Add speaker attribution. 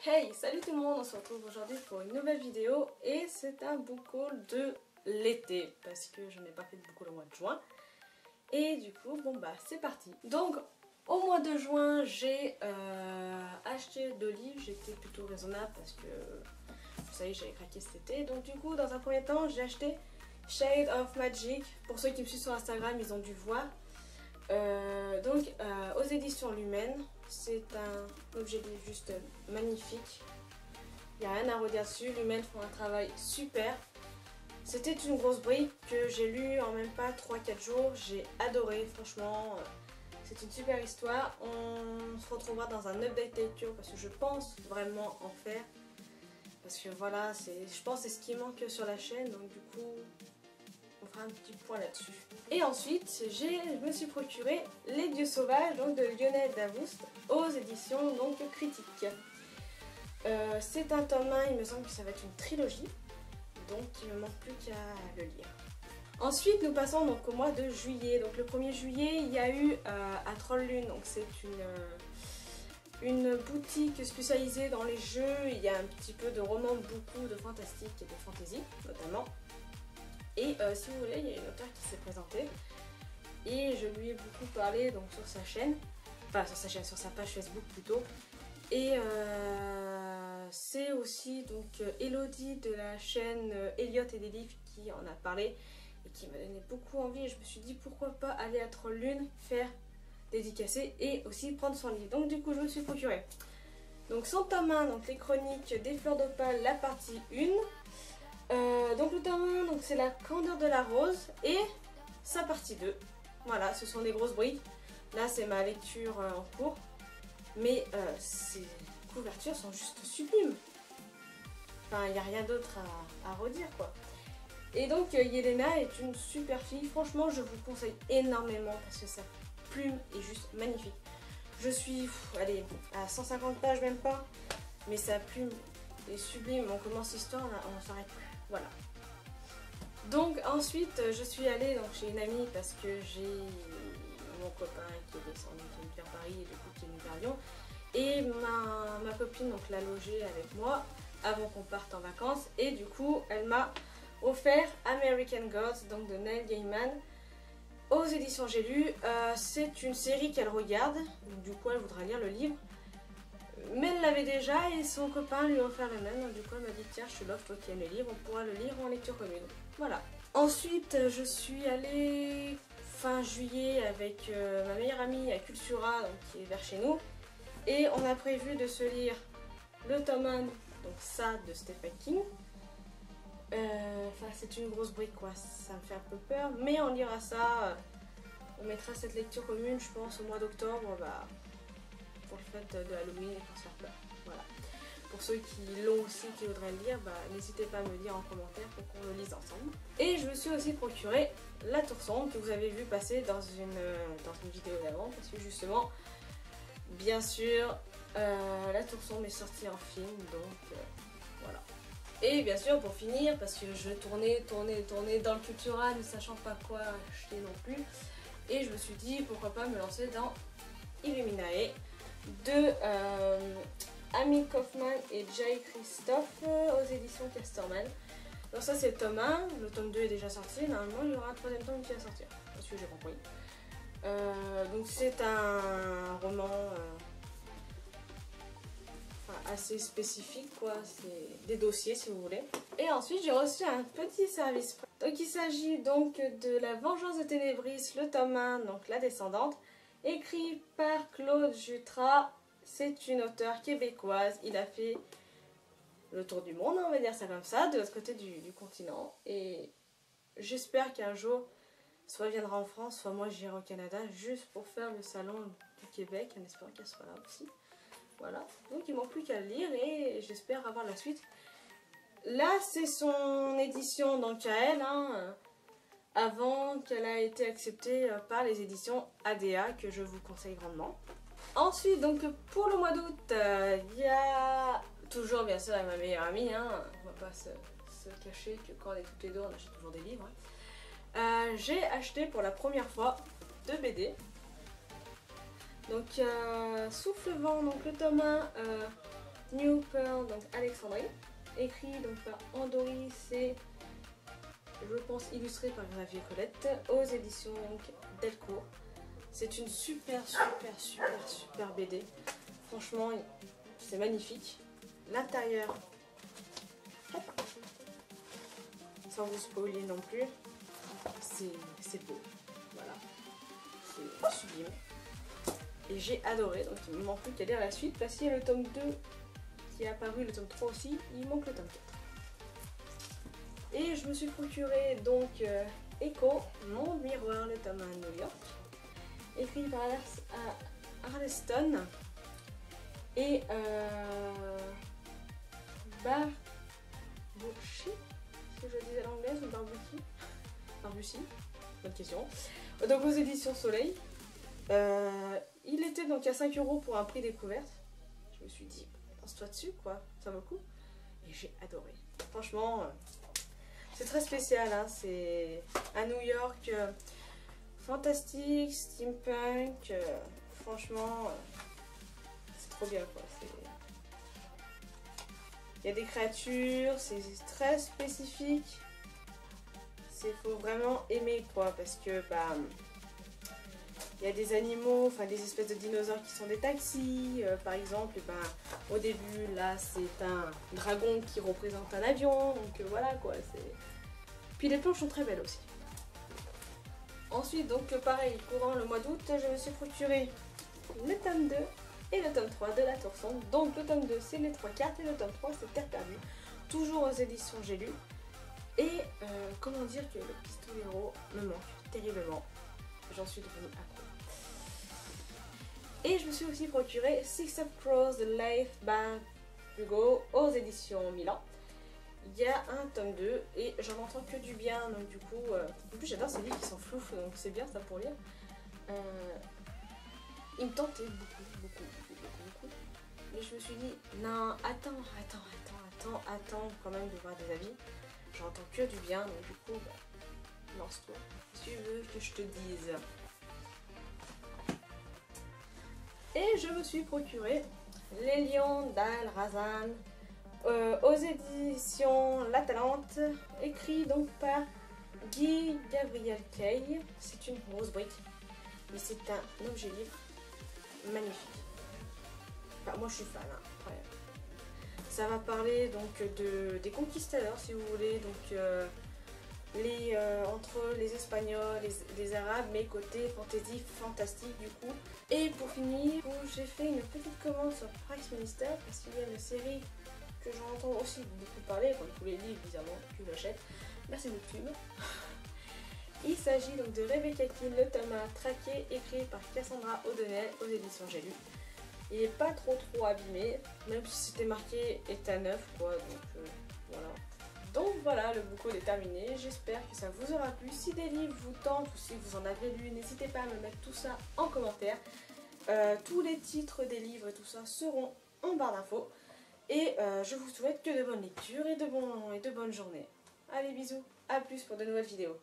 Speaker 1: Hey, salut tout le monde, on se retrouve aujourd'hui pour une nouvelle vidéo et c'est un book haul de l'été parce que je n'ai pas fait de book haul au mois de juin et du coup bon bah c'est parti. Donc au mois de juin j'ai acheté 2 livres, j'étais plutôt raisonnable parce que vous savez j'avais craqué cet été, donc du coup dans un premier temps j'ai acheté Shade of Magic. Pour ceux qui me suivent sur Instagram ils ont dû voir. Aux éditions Lumen, c'est un objet de livre juste magnifique, il n'y a rien à redire dessus, Lumen font un travail super. C'était une grosse brique que j'ai lue en même pas 3-4 jours, j'ai adoré franchement, c'est une super histoire. On se retrouvera dans un update lecture parce que je pense vraiment en faire, parce que voilà, je pense que c'est ce qui manque sur la chaîne, donc du coup on fera un petit point là-dessus. Et ensuite, je me suis procuré Les Dieux Sauvages donc de Lionel Davoust aux éditions donc Critique. C'est un tome 1, il me semble que ça va être une trilogie, donc il ne me manque plus qu'à le lire. Ensuite, nous passons donc au mois de juillet. Donc le 1er juillet, il y a eu à Troll-Lune, donc c'est une boutique spécialisée dans les jeux. Il y a un petit peu de romans, beaucoup de fantastique et de fantasy notamment. Et si vous voulez, il y a une auteure qui s'est présentée et je lui ai beaucoup parlé donc sur sa chaîne, enfin sur sa chaîne, sur sa page Facebook plutôt. Et c'est aussi donc Elodie de la chaîne Elliot et des livres qui en a parlé et qui m'a donné beaucoup envie. Et je me suis dit pourquoi pas aller à Troll-Lune, faire dédicacer et aussi prendre son livre. Donc du coup je me suis procuré donc son tome 1, donc les chroniques des fleurs d'opale, la partie 1. Donc le tome 1, c'est la candeur de la rose et sa partie 2. Voilà, ce sont des grosses briques. Là c'est ma lecture en cours. Mais ces couvertures sont juste sublimes. Enfin, il n'y a rien d'autre à redire quoi. Et donc Yelena est une super fille. Franchement, je vous conseille énormément parce que sa plume est juste magnifique. Je suis, allez, à 150 pages même pas. Mais sa plume est sublime. On commence l'histoire, on s'arrête plus. Voilà. Donc ensuite je suis allée donc, chez une amie parce que j'ai mon copain qui est descendu, qui est venu vers Paris et du coup qui est venu vers Lyon. Et ma copine donc l'a logé avec moi avant qu'on parte en vacances. Et du coup elle m'a offert American Gods donc de Neil Gaiman aux éditions J'ai lu. C'est une série qu'elle regarde, donc du coup elle voudra lire le livre. Mais elle l'avait déjà et son copain lui a offert le même, donc du coup elle m'a dit tiens je te l'offre, toi qui aimes les livres, on pourra le lire en lecture commune. Voilà. Ensuite je suis allée fin juillet avec ma meilleure amie à Cultura, donc, qui est vers chez nous. Et on a prévu de se lire le tome 1, donc ça de Stephen King. Enfin c'est une grosse brique quoi, ça me fait un peu peur, mais on lira ça, on mettra cette lecture commune je pense au mois d'octobre, pour le fait de Halloween et pour se faire peur. Voilà. Pour ceux qui l'ont aussi, qui voudraient le lire, n'hésitez pas à me le dire en commentaire pour qu'on le lise ensemble. Et je me suis aussi procuré La Tour Sombre que vous avez vu passer dans une vidéo d'avant parce que justement, bien sûr, La Tour Sombre est sortie en film, donc voilà. Et bien sûr, pour finir, parce que je tournais dans le Cultura, ne sachant pas quoi acheter non plus, et je me suis dit pourquoi pas me lancer dans Illuminae de Amy Kaufman et Jay Christophe aux éditions Casterman. Donc ça c'est le tome 1, le tome 2 est déjà sorti, normalement il y aura un 3e tome qui va sortir, parce que j'ai compris. Donc c'est un roman assez spécifique quoi, c'est des dossiers si vous voulez. Et ensuite j'ai reçu un petit service. Donc il s'agit donc de La Vengeance de Ténébris, le tome 1, donc La Descendante. Écrit par Claude Jutras, c'est une auteure québécoise, il a fait le tour du monde, on va dire ça comme ça, de l'autre côté du continent. Et j'espère qu'un jour, soit elle viendra en France, soit moi j'irai au Canada, juste pour faire le salon du Québec, en espérant qu'elle soit là aussi. Voilà, donc il ne manque plus qu'à le lire et j'espère avoir la suite. Là c'est son édition donc à elle, avant qu'elle a été acceptée par les éditions ADA que je vous conseille grandement. Ensuite donc pour le mois d'août, il y a toujours bien sûr avec ma meilleure amie, on va pas se cacher que quand on est toutes les deux on achète toujours des livres. J'ai acheté pour la première fois 2 BD. Donc Souffle Vent, donc le tome 1, New donc Alexandrie, écrit donc par Andori, c'est je pense illustré par Xavier Colette, aux éditions donc Delcourt. C'est une super BD. Franchement, c'est magnifique. L'intérieur, sans vous spoiler non plus, c'est beau. Voilà, c'est sublime. Et j'ai adoré, donc il me manque plus qu'à lire la suite parce qu'il y a le tome 2 qui est apparu, le tome 3 aussi, il manque le tome 4. Et je me suis procuré donc Echo, Mon miroir, le tome 1 New York, écrit par Arleston et Barbucci, si je le dis à l'anglaise, ou Barbucci, bonne question. Donc aux éditions Soleil. Il était donc à 5 € pour un prix découverte. Je me suis dit, pense-toi dessus quoi, ça vaut le coup. Et j'ai adoré. Franchement, c'est très spécial, hein. C'est à New York, fantastique, steampunk. Franchement, c'est trop bien quoi. Il y a des créatures, c'est très spécifique. Faut vraiment aimer quoi, parce que bah il y a des animaux, enfin des espèces de dinosaures qui sont des taxis, par exemple, ben, au début là c'est un dragon qui représente un avion, donc voilà quoi, puis les planches sont très belles aussi. Ensuite donc pareil, courant le mois d'août, je me suis procuré le tome 2 et le tome 3 de La Tour Sombre. Donc le tome 2 c'est les 3 cartes et le tome 3 c'est Terre Perdue, toujours aux éditions J'ai lu. Et comment dire que le Pistolero me manque terriblement, j'en suis devenue accro. Et je me suis aussi procuré Six of Crows de Leif Hugo aux éditions Milan. Il y a un tome 2 et j'en entends que du bien, donc du coup, en plus j'adore ces livres qui sont flous, donc c'est bien ça pour lire. Il me tentait beaucoup. Mais je me suis dit, non, attends quand même de voir des avis. J'entends que du bien, donc du coup, bah, lance-toi. Si tu veux que je te dise. Et je me suis procuré Les Lions d'Al Razan aux éditions La Talente, écrit donc par Guy Gabriel Kay. C'est une grosse brique, mais c'est un objet livre magnifique. Enfin, moi je suis fan, hein. Après, ça va parler donc des conquistadors si vous voulez, donc entre les Espagnols, les Arabes, mais côté fantasy, fantastique du coup. Et pour finir, j'ai fait une petite commande sur Price Minister parce qu'il y a une série que j'entends aussi beaucoup parler, comme tous les livres bizarrement que j'achète. Merci YouTube. Il s'agit donc de Rebecca Kill, le tome 1 traqué, écrit par Cassandra O'Donnell aux éditions J'ai lu. Il n'est pas trop abîmé, même si c'était marqué état neuf quoi, donc voilà. Donc voilà, le book haul est terminé, j'espère que ça vous aura plu. Si des livres vous tentent ou si vous en avez lu, n'hésitez pas à me mettre tout ça en commentaire. Tous les titres des livres et tout ça seront en barre d'infos. Et je vous souhaite que de bonnes lectures et de bonnes journées. Allez bisous, à plus pour de nouvelles vidéos.